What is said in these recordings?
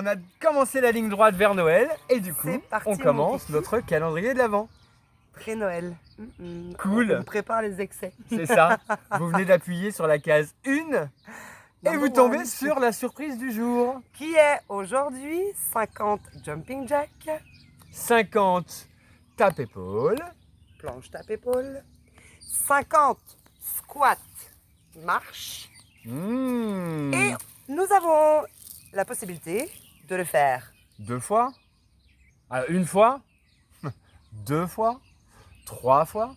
on a commencé la ligne droite vers Noël et du coup, parti, on commence mon notre calendrier de l'Avent. Pré-Noël. Cool. On prépare les excès. C'est ça. Vous venez d'appuyer sur la case 1 et vous tombez sur la surprise du jour. Qui est aujourd'hui 50 jumping jack, 50 tape-épaules, planche tape-épaule, 50 squat marche. Et nous avons la possibilité de le faire 2 fois, une fois, 2 fois, 3 fois,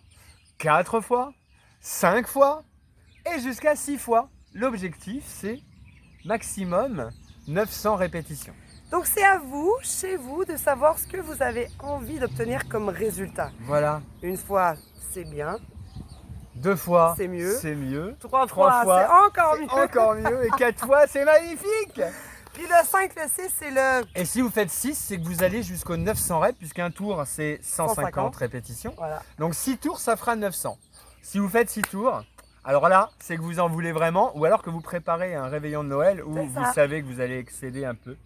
4 fois, 5 fois et jusqu'à 6 fois. L'objectif, c'est maximum 900 répétitions. Donc c'est à vous, chez vous, de savoir ce que vous avez envie d'obtenir comme résultat. Voilà. Une fois, c'est bien. 2 fois, c'est mieux. C'est mieux. 3 fois, c'est encore mieux. Encore mieux. Et 4 fois, c'est magnifique. Puis le 5, le 6, c'est le... Et si vous faites 6, c'est que vous allez jusqu'aux 900 reps, puisqu'un tour, c'est 150 150 répétitions. Voilà. Donc 6 tours, ça fera 900. Si vous faites 6 tours, alors là, c'est que vous en voulez vraiment, ou alors que vous préparez un réveillon de Noël où vous savez que vous allez excéder un peu.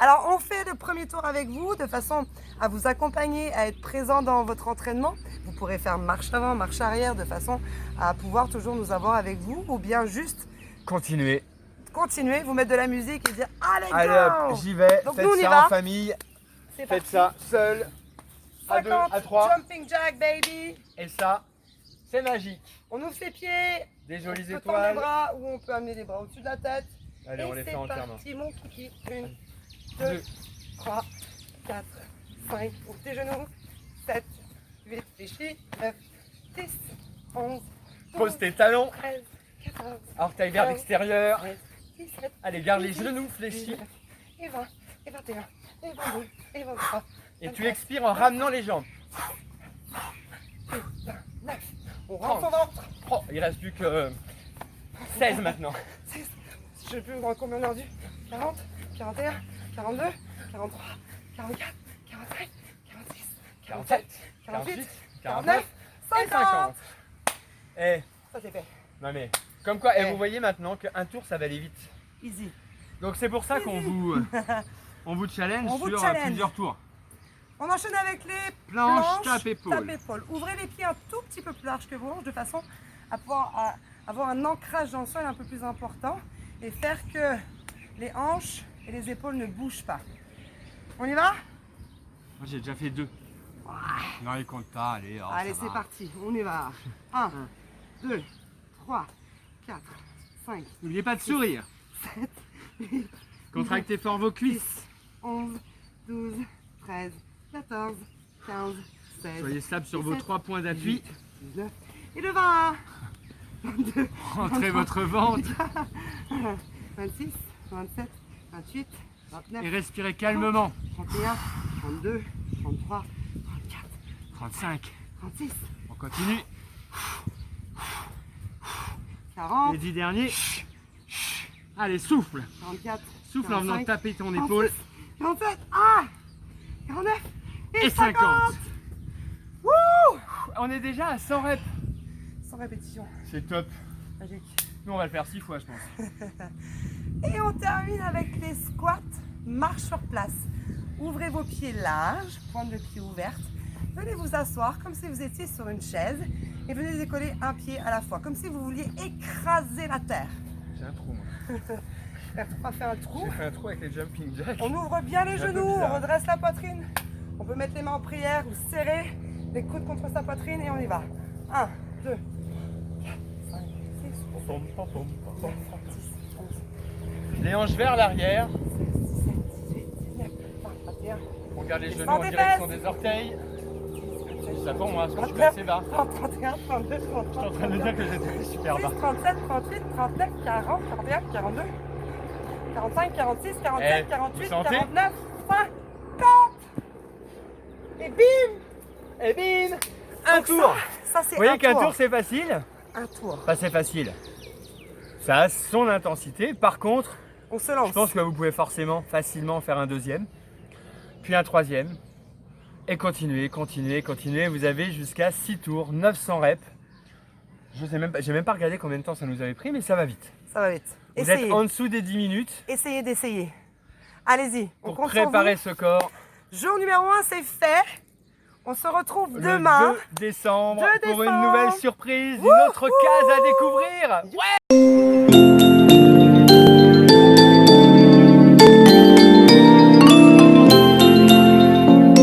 Alors, on fait le premier tour avec vous de façon à vous accompagner, à être présent dans votre entraînement. Vous pourrez faire marche avant, marche arrière de façon à pouvoir toujours nous avoir avec vous ou bien juste continuer, vous mettre de la musique et dire allez, allez hop, j'y vais. Donc faites nous, on y ça va. En famille, C'est faites parti. ça seul, à 2, 50 à 3. jumping jack, baby. Et ça, c'est magique. On ouvre ses pieds. Des jolies On peut tendre les étoiles. bras ou on peut amener les bras au-dessus de la tête. Allez, on les fait entièrement. C'est parti, mon kiki. 1, 2, 3, 4, 5. Ouvre tes genoux. 7, 8, fléchis. 9, 10, 11, 12, Pose tes talons. 13, 14, Orteil vers l'extérieur. 15, 17, Allez, garde les 18, genoux fléchis. 19, et 20, et 21, et 22, et 23. Et tu expires en ramenant les jambes. 9. On rentre son ventre. Oh, il reste plus que 16 maintenant. 6. Je sais plus combien on a rendu. 40, 41, 42, 43, 44, 45, 46, 47, 48, 49, 50. Eh, Ça c'est fait. non mais, comme quoi, et vous voyez maintenant qu'un tour ça va aller vite. Easy. Donc c'est pour ça qu'on vous, on vous challenge On vous sur challenge. plusieurs tours. On enchaîne avec les Planche, tape-épaule. tape-épaule. Ouvrez les pieds un tout petit peu plus large que vos hanches de façon à pouvoir avoir un ancrage dans le sol un peu plus important et faire que les hanches et les épaules ne bougent pas. On y va? Moi j'ai déjà fait 2. Non, il compte pas, allez. Oh, Allez, ça c'est va. parti. On y va. 1, 2, 3, 4, 5, N'oubliez pas de sourire. 7, 8, Contractez fort vos cuisses. 11, 12, 13, 14, 15, 16. Soyez stable sur vos 17, 3 points d'appui. 19 et le 20. 22, Rentrez votre ventre 26, 27, 28, 29, et respirez calmement. 31, 32, 33, 34, 35. 36, On continue. 40, Les 10 derniers. Allez, souffle. 44, Souffle en venant 45, taper ton épaule. 47, 49 Et 50. 50. Wouh! On est déjà à 100 reps. Sans répétition. C'est top. Magique. Nous, on va le faire 6 fois, je pense. Et on termine avec les squats, marche sur place. Ouvrez vos pieds larges, pointe de pied ouverte. Venez vous asseoir comme si vous étiez sur une chaise et venez décoller un pied à la fois, comme si vous vouliez écraser la terre. J'ai un trou, moi. On va faire un trou. J'ai fait un trou avec les jumping jacks. On ouvre bien les C'est un peu genoux, on bizarre. redresse la poitrine. On peut mettre les mains en prière ou serrer les coudes contre sa poitrine et on y va. 1, 2, 4, 5, 6, Pom, pom, pom, pom, pom. 10, 11, Les hanches vers l'arrière. 16, 17, 18, 19, 20, 21, On garde les genoux Descends en tes direction fesses. des orteils. 27, Ça pour moi, parce que je suis 29, assez bas. 30, 31, 32, 33, Je suis en train de dire que j'étais super 36, bas. 37, 38, 39, 40, 41, 42, 45, 46, 47, Eh, 48, vous sentez 49, 50. Et bim! Et bim, un Donc tour. Ça c'est Vous voyez un qu'un tour. tour c'est facile? Un tour. Pas c'est facile. Ça a son intensité. Par contre, On se lance. je pense que vous pouvez forcément facilement faire un deuxième, puis un troisième, et continuer, continuer, continuer. Vous avez jusqu'à 6 tours, 900 reps. Je sais même pas, j'ai même pas regardé combien de temps ça nous avait pris, mais ça va vite. Ça va vite. Vous Essayez. êtes en dessous des 10 minutes. Essayez d'essayer. Allez-y, on pour compte sur préparer vous. ce corps. Jour numéro 1, c'est fait. On se retrouve Le demain. 2 décembre 2 pour une décembre. nouvelle surprise, une autre case à découvrir. Ouais.